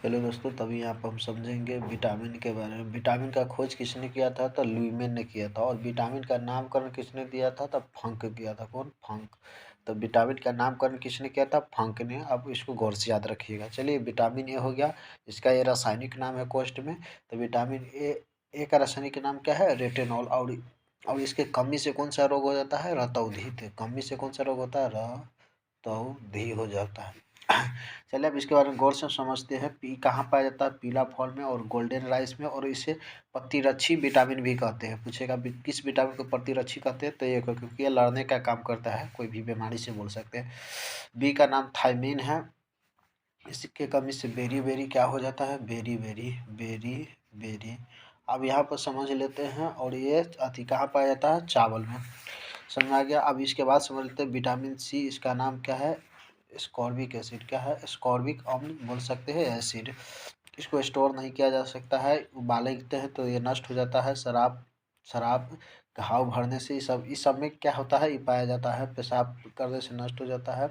Hello दोस्तों, तभी यहाँ पर हम समझेंगे विटामिन के बारे में। विटामिन का खोज किसने किया था? तो ल्यूमेन ने किया था। और विटामिन का नामकरण किसने दिया था? तो फंक किया था। कौन? फंक। तो विटामिन का नामकरण किसने किया था? फंक ने। अब इसको गौर से याद रखिएगा। चलिए, विटामिन ए हो गया, इसका ये रासायनिक नाम है कोष्ठ में। तो विटामिन ए का रासायनिक नाम क्या है? रेटिनॉल। और इसके कमी से कौन सा रोग हो जाता है? रतौंधी। कमी से कौन सा रोग होता है? रतौंधी हो जाता है। चलिए, अब इसके बारे में गौर से समझते हैं। कहाँ पाया जाता है? पीला फल में और गोल्डन राइस में। और इसे प्रतिरक्षी विटामिन भी कहते हैं। पूछेगा किस विटामिन को प्रतिरक्षी कहते हैं? तो ये क्योंकि ये लड़ने का काम करता है, कोई भी बीमारी से बोल सकते हैं। बी का नाम थायमीन है। इसके कमी से बेरी बेरी क्या हो जाता है? Berry berry berry berry. अब यहाँ पर समझ लेते हैं। और ये कहाँ पाया जाता है? चावल में। समझ आ गया। अब इसके बाद समझ लेते हैं विटामिन सी, इसका नाम क्या है? Ascorbic acid. क्या है? स्कॉर्बिक अम्ल बोल सकते हैं, एसिड। इसको स्टोर नहीं किया जा सकता है, उबालते हैं तो ये नष्ट हो जाता है। शराब शराब घाव भरने से इस सब में क्या होता है? ये पाया जाता है। पेशाब करने से नष्ट हो जाता है।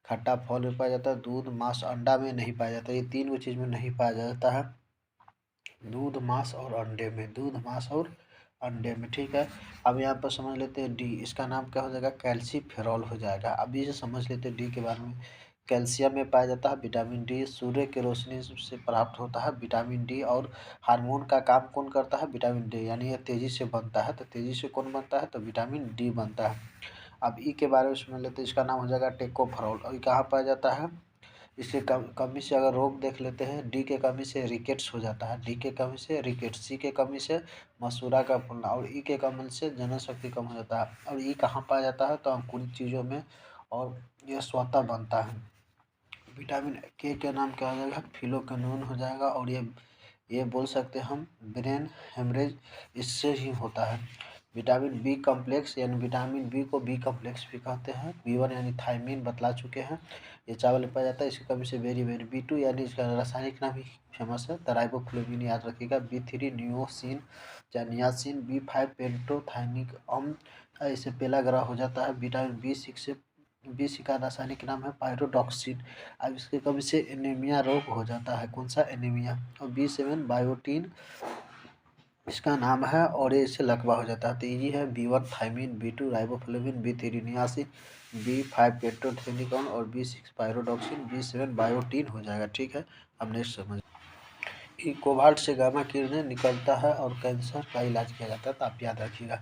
खट्टा फल में पाया जाता है। दूध मांस अंडा में नहीं पाया जाता। ये तीन चीज़ में नहीं पाया जाता है। दूध मांस और अंडे में। दूध मांस और अंडे में। ठीक है। अब यहाँ पर समझ लेते हैं डी, इसका नाम क्या हो जाएगा? कैल्सीफेरॉल हो जाएगा। अभी से समझ लेते हैं डी के बारे में। कैल्शियम में पाया जाता है। विटामिन डी सूर्य की रोशनी से प्राप्त होता है। विटामिन डी और हार्मोन का काम कौन करता है? Vitamin D. यानी यह तेजी से बनता है। तो तेजी से कौन बनता है? तो विटामिन डी बनता है। अब ई के बारे में समझ लेते हैं। इसका नाम हो जाएगा टेकोफेरॉल। और ये कहाँ पाया जाता है? इसके कमी से अगर रोग देख लेते हैं। डी के कमी से रिकेट्स हो जाता है। डी के कमी से रिकेट्स। सी के कमी से मसूड़ा का फूलना। और ई के कमी से जननशक्ति कम हो जाता है। और ई कहाँ पाया जाता है? तो अंकुरित चीज़ों में। और यह स्वतः बनता है। विटामिन के नाम क्या हो जाएगा? फिलोक्विनोन हो जाएगा। और ये बोल सकते हैं हम ब्रेन हेमरेज इससे ही होता है। विटामिन बी कॉम्प्लेक्स, यानी विटामिन बी को बी कॉम्प्लेक्स भी कहते हैं। बी1 यानी थायमीन बतला चुके हैं। ये चावल में पाया जाता है। इसकी कमी से बेरी बेरी। बी2 यानी इसका रासायनिक नाम ही फेमस है, राइबोफ्लेविन याद रखिएगा। बी3 नियोसिन या नियासिन। बी5 पेंटोथाइनिक अम्ल, इससे पेलाग्रह हो जाता है। विटामिन बी6 का रासायनिक नाम है पायरोडॉक्सिन। अब इसके कमी से एनीमिया रोग हो जाता है। कौन सा? एनीमिया। और बी7 बायोटीन इसका नाम है। और ये इससे लकवा हो जाता है। तो ये है B1 thymine, बी2 riboflavin, B3 niacin, B5 पेट्रोथेनिकॉन और बी6 पायरोडॉक्सिन, बी7 बायोटीन हो जाएगा। ठीक है। अब नेक्स्ट समझ। कोबाल्ट से गामा किरणें निकलता है और कैंसर का इलाज किया जाता है। तो आप याद रखिएगा।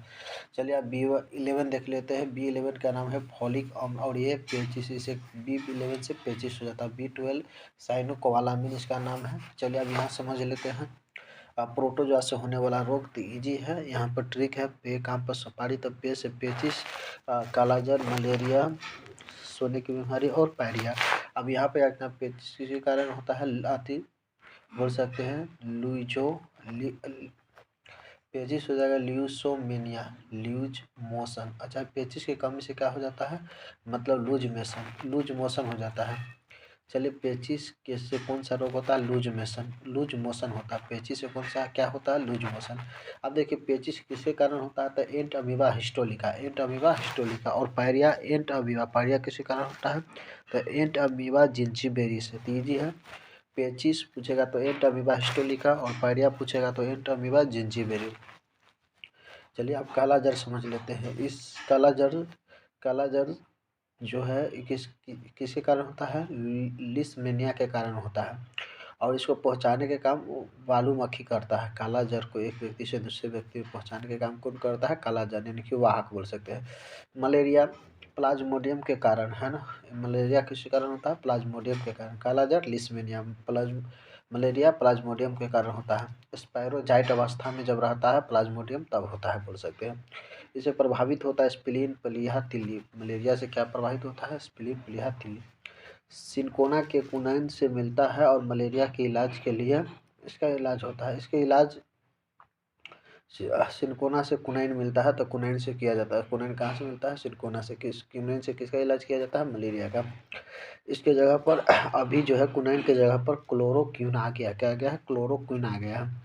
चलिए, अब बी11 देख लेते हैं। बी11 का नाम है फॉलिक अम्ल। और ये पेचिस, इसे बी11 से पेचिस हो जाता है। बी12 साइनोकोबालामिन इसका नाम है। चलिए, अब यहाँ समझ लेते हैं। प्रोटोजोआ से होने वाला रोग तो ईजी है। यहाँ पर ट्रिक है। पे काम पर सुपारी, तो पे से पेचिस, कालाजार, मलेरिया, सोने की बीमारी और पायरिया। अब यहाँ पे अपना पेचिस के कारण होता है आती बोल सकते हैं लुइजो पेचिस हो जाएगा ल्यूसोमेनिया, ल्यूज मोशन। अच्छा, पेचिस की कमी से क्या हो जाता है? मतलब लूज मोशन हो जाता है। चलिए, पेचिस के से कौन सा रोग होता है? लूज मोशन होता है। पेचिस से कौन सा क्या होता है? Loose motion. अब देखिए, पेचिस किसके कारण होता है? तो एंट अमीबा हिस्टोलिका। और पायरिया एंट अमीबा, पायरिया किसके कारण होता है? तो एंट अमीबा जिंजीबेरी से। तीजी है। पेचिस पूछेगा तो एंट अमीबा हिस्टोलिका, और पायरिया पूछेगा तो एंट अमीबा जिंजीबेरी। चलिए, अब काला जर समझ लेते हैं। इस काला जर जो है किसके कारण होता है? लिस्मेनिया के कारण होता है। और इसको पहुंचाने के काम बालू मक्खी करता है। काला जर को एक व्यक्ति से दूसरे व्यक्ति में पहुंचाने के काम कौन करता है? काला जर, यानी कि वाहक बोल सकते हैं। मलेरिया प्लाज्मोडियम के कारण है ना। मलेरिया किसके कारण होता है? प्लाज्मोडियम के कारण। काला जर लिस्मेनिया, मलेरिया प्लाज्मोडियम के कारण होता है। स्पायरोजाइट अवस्था में जब रहता है प्लाज्मोडियम, तब होता है बोल सकते हैं। इसे प्रभावित होता है स्प्लीन, प्लीहा, तिल्ली। मलेरिया से क्या प्रभावित होता है? स्प्लीन, प्लीहा, तिल्ली। सिनकोना के कुनैन से मिलता है। और मलेरिया के इलाज के लिए इसका इलाज होता है। इसके इलाज सिनकोना से कुनैन मिलता है, तो कुनैन से किया जाता है। कुनैन कहाँ से मिलता है? सिनकोना से। कुनैन से किसका इलाज किया जाता है? मलेरिया का। इसके जगह पर अभी जो है कुनैन के जगह पर क्लोरोक्विन आ गया। क्या आ गया है? क्लोरोक्विन आ गया है।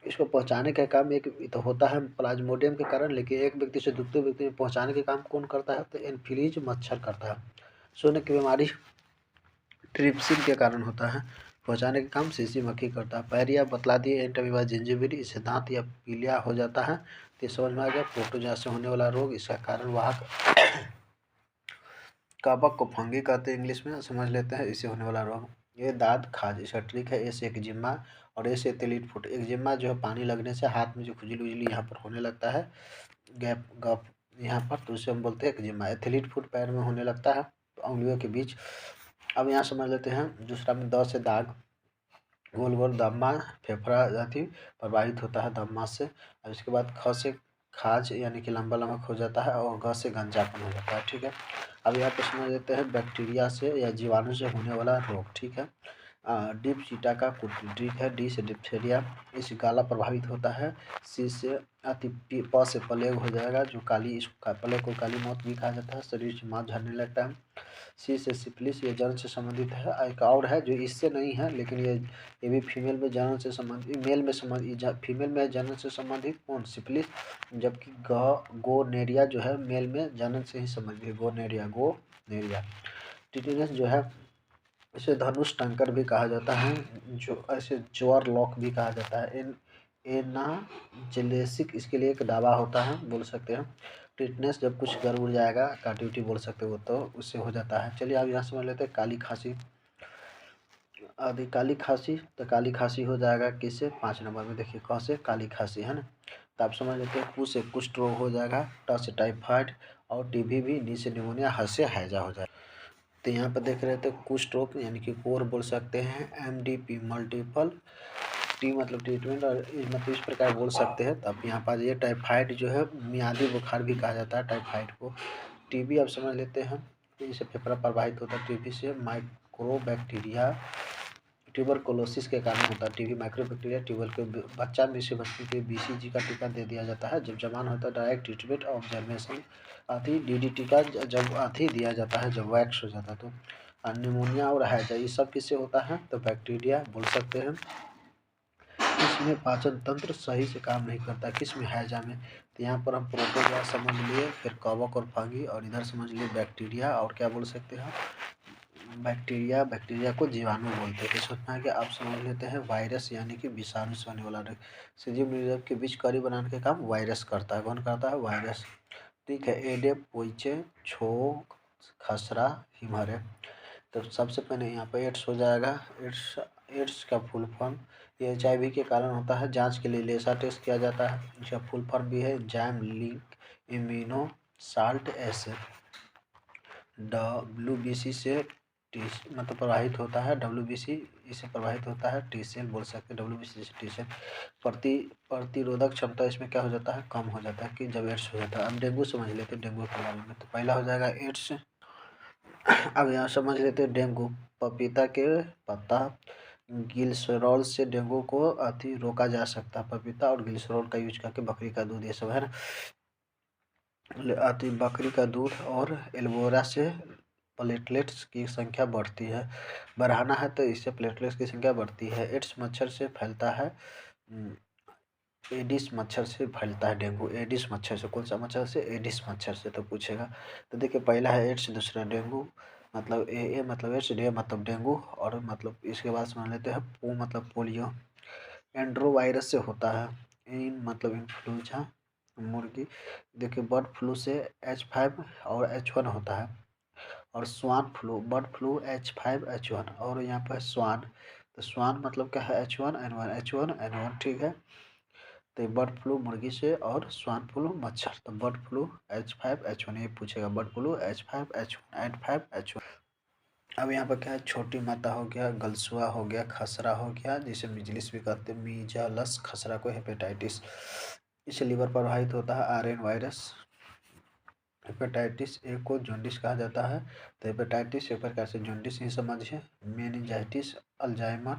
इसको पहुंचाने का काम एक तो होता है प्लाज्मोडियम के कारण, लेकिन एक व्यक्ति से दूसरे व्यक्ति में पहुंचाने के काम कौन करता है? तो एनफ्लूएंजा मच्छर करता है। सोने की बीमारी ट्रिप्सिन के कारण होता है। पहुँचाने का काम शीशी मक्खी करता है। पैरिया बतला दिए एंटमीबा जिंजीबेरी, इससे दांत या पीलिया हो जाता है। तो ये समझ में आ गया। प्रोटोजोआ से होने वाला रोग, इसका कारण वाहक कवक को फंगी कहते हैं इंग्लिश में, समझ लेते हैं इससे होने वाला रोग। ये दांत खाज, इसका ट्रिक है। ए से एक्जिमा और ए से एथलीट फुट। एक्जिमा जो है पानी लगने से हाथ में जो खुजली उजली यहाँ पर होने लगता है, गैप गप यहाँ पर, तो उसे हम बोलते हैं एक्जिमा। एथलीट फुट पैर में होने लगता है उंगलियों के बीच। अब यहाँ समझ लेते हैं दूसरा में द से दाग, गोल गोल दम्मा, फेफड़ा जाति प्रभावित होता है दम्मा से। और इसके बाद ख से खाज यानी कि लंबा लंबा हो जाता है, और ग से गंजापन हो जाता है। ठीक है। अब यहाँ पर समझ लेते हैं बैक्टीरिया से या जीवाणु से होने वाला रोग। ठीक है। डिप चीटा का ट्रिक है। डी से डिप्थेरिया, इस गाला प्रभावित होता है। सी से प से प्लेग हो जाएगा, जो काली, इस प्लेग को काली मौत भी कहा जाता है। शरीर से मांस झड़ने लगता है। सी से सिफिलिस, ये जन्म से संबंधित है। एक और है जो इससे नहीं है, लेकिन ये भी फीमेल में जन्म से संबंधित, मेल में संबंधित, फीमेल में जन्म से संबंधित कौन, सिफिलिस। जबकि गोनेरिया जो है मेल में जन्म से ही संबंधित, गोनेरिया। टिटेनस जो है इसे धनुष टंकर भी कहा जाता है, जो ऐसे ज्वर लॉक भी कहा जाता है। एनाजेलेसिक इसके लिए एक दवा होता है, बोल सकते हैं। टिटनेस जब कुछ गड़ उड़ जाएगा, काटी उटी बोल सकते हो, तो उससे हो जाता है। चलिए अब यहाँ समझ लेते हैं काली खांसी आदि। काली खांसी, तो काली खांसी हो जाएगा किससे, 5 नंबर में देखिए, क से काली खांसी है ना। तो आप समझ लेते हैं। कु से कुष्ठ रोग हो जाएगा। ट से टाइफाइड, और टीबी भी। नी से निमोनिया, ह से हैजा हो जाएगा। तो यहाँ पर देख रहे थे कुष्ठ रोग यानी कि कोर बोल सकते हैं। MDP मल्टीपल, टी मतलब ट्रीटमेंट, और मतलब इस प्रकार बोल सकते हैं। तब यहाँ पर ये टाइफाइड जो है मियादी बुखार भी कहा जाता है टाइफाइड को। टीबी अब समझ लेते हैं, इससे फेफड़ा प्रभावित होता है। टीबी से माइक्रोबैक्टीरिया ट्यूबरकुलोसिस के कारण होता है। टीबी माइक्रोबैक्टीरिया ट्यूबर के बच्चा में से बच्चे के BCG का टीका दे दिया जाता है। जब जवान होता है डायरेक्ट ट्रीटमेंट ऑब्जर्वेशन आदि, DDT का जब आधी दिया जाता है, जब वैक्स हो जाता है। तो निमोनिया और हैजा ये सब किससे होता है, तो बैक्टीरिया बोल सकते हैं। किसमें पाचन तंत्र सही से काम नहीं करता, किसमें, हैजा में। तो यहाँ पर हम प्रोटोजोआ समझ लिए, फिर कवक और फंगी, और इधर समझ लिए बैक्टीरिया, और क्या बोल सकते हैं, बैक्टीरिया को जीवाणु बोलते हैं। सोचना है कि आप समझ लेते हैं वायरस यानी कि विषाणु से होने वाला रोग। सजीव निर्जीव के बीच कड़ी बनाने का काम वायरस करता है। कौन करता है, वायरस। ठीक है। एडे पोइचे छो खसरा हिमरे। तो सबसे पहले यहाँ पर एड्स हो जाएगा। एड्स का फुल फॉर्म, ये HIV के कारण होता है। जांच के लिए लेसा टेस्ट किया जाता है। इसका फुल फॉर्म भी है enzyme link immuno salt acid. WBC से टी मतलब प्रभावित होता है। WBC इससे प्रभावित होता है। T सेल बोल सकते हैं, WBC से T सेल। प्रतिरोधक क्षमता इसमें क्या हो जाता है, कम हो जाता है कि जब एड्स हो जाता है। अब डेंगू समझ लेते हैं, डेंगू के बारे में। तो पहला हो जाएगा एड्स। अब यहाँ समझ लेते हैं डेंगू। पपीता के पत्ता ग्लिसरॉल से डेंगू को रोका जा सकता है। पपीता और ग्लिसरॉल का यूज करके, बकरी का दूध, ये सब है ना। बकरी का दूध और एलोवेरा से प्लेटलेट्स की संख्या बढ़ती है, बढ़ाना है तो इससे प्लेटलेट्स की संख्या बढ़ती है। एड्स मच्छर से फैलता है, एडिस मच्छर से फैलता है डेंगू। एडिस मच्छर से, कौन सा मच्छर से, एडिस मच्छर से। तो पूछेगा। तो देखिए पहला है एड्स, दूसरा डेंगू, मतलब ए मतलब एड्स, डे मतलब डेंगू, और मतलब इसके बाद समझ लेते हैं पो मतलब पोलियो। एंड्रोवायरस से होता है। इन मतलब इन्फ्लुएंजा मुर्गी। देखिए बर्ड फ्लू से H5 और H1 होता है। और स्वान फ्लू, बर्ड फ्लू H5H1, और यहाँ पर स्वान, तो स्वान मतलब क्या है, H1N1, ठीक है। तो बर्ड फ्लू मुर्गी से, और स्वान फ्लू मच्छर। तो बर्ड फ्लू H5H1, ये पूछेगा, बर्ड फ्लू H5H1। अब यहाँ पर क्या है, छोटी माता हो गया, गलसुआ हो गया, खसरा हो गया, जिसे मिजलिस भी कहते हैं, मीजल्स, खसरा को हेपेटाइटिस। इसे लीवर प्रभावित होता है, RN वायरस। हेपेटाइटिस ए को जॉन्डिस कहा जाता है। तो हेपेटाइटिस एक प्रकार से जॉन्डिस ही समझिए। मेनिंजाइटिस, अल्जाइमर,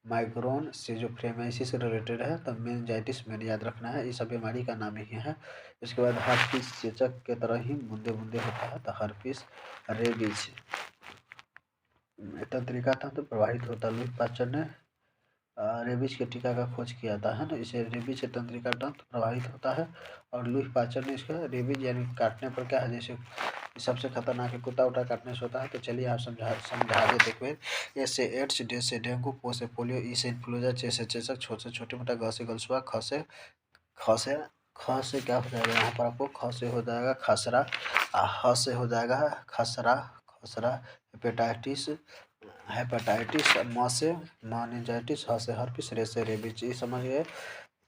माइग्रेन, सिजोफ्रेनिया इसी से रिलेटेड है। तो मेनिंजाइटिस में याद रखना है, ये सब बीमारी का नाम ही है। इसके बाद हर्पीस, चेचक के तरह ही बूंदे बूंदे होता है। तो हर्पीस। रेबीज तंत्रिका तंत्र प्रभावित होता है, लूप पाचन रेबीज के टीका का खोज किया था, है ना। इसे रेबीज से तंत्रिका तंत्र प्रभावित होता है और लुई पाचर ने इसका रेबीज यानी काटने पर क्या है, जैसे सबसे खतरनाक है कुत्ता उठा काटने से होता है। तो चलिए आप समझा देते एक बार। ए से एड्स, डी से डेंगू, पो से पोलियो, ई से इन्फ्लुएंजा, चे से चेचक, छो से छोटे मोटा, ग से गलसुआ, ख से ख से क्या हो जाएगा यहाँ पर आपको, ख से हो जाएगा खसरा, ह से हो जाएगा खसरा खसरा, हेपेटाइटिस हेपेटाइटिस, म से मेनिंजाइटिस, ह से हर्पिस, रे से रेबीज। ये समझ गए।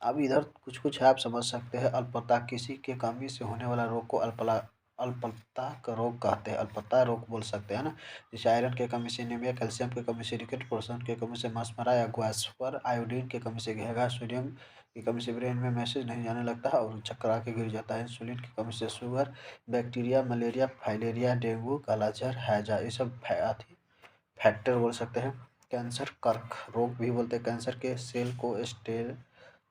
अब इधर कुछ कुछ है आप समझ सकते हैं। अल्पता, किसी के कमी से होने वाला रोग को अल्पता का रोग कहते हैं, अल्पता रोग बोल सकते हैं ना। जैसे आयरन के कमी से एनीमिया, कैल्शियम की कमी से रिकेट, पोषण की कमी से मस्मरा या ग्वास्पर, आयोडीन की कमी से घेगा, सोडियम की कमी से ब्रेन में मैसेज नहीं जाने लगता है और चक्कर आके गिर जाता है, इंसुलिन की कमी से sugar, bacteria, malaria, filaria, dengue, kala azar, हैजा, ये सब फैक्टर बोल सकते हैं। कैंसर, कर्क रोग भी बोलते हैं। कैंसर के सेल को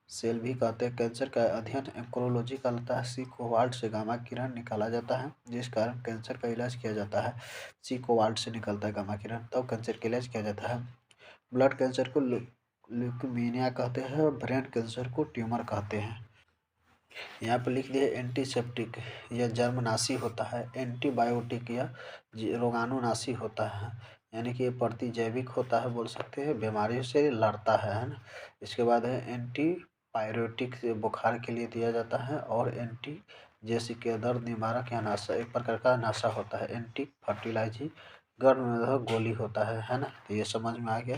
सेल भी कहते हैं। कैंसर का अध्ययन एंक्रोलॉजी कहलाता है। सी कोबाल्ट से गामा किरण निकाला जाता है, जिस कारण कैंसर का इलाज किया जाता है। सी कोबाल्ट से निकलता है गामा किरण, तब कैंसर का इलाज किया जाता है। ब्लड कैंसर को ल्यूकेमिया कहते हैं और ब्रेन कैंसर को ट्यूमर कहते हैं। यहाँ पर लिख दिए एंटीसेप्टिक, यह जर्मनाशी होता है। एंटीबायोटिक, यह रोगाणुनाशी होता है, यानी कि ये प्रतिजैविक होता है बोल सकते हैं, बीमारियों से लड़ता है ना। इसके बाद है एंटीपायरेटिक, बुखार के लिए दिया जाता है। और एंटी जैसे कि दर्द निवारक या नाशा, एक प्रकार का नशा होता है। एंटी फर्टिलाइजिंग गर्भ निरोधक गोली होता है ना। तो ये समझ में आ गया।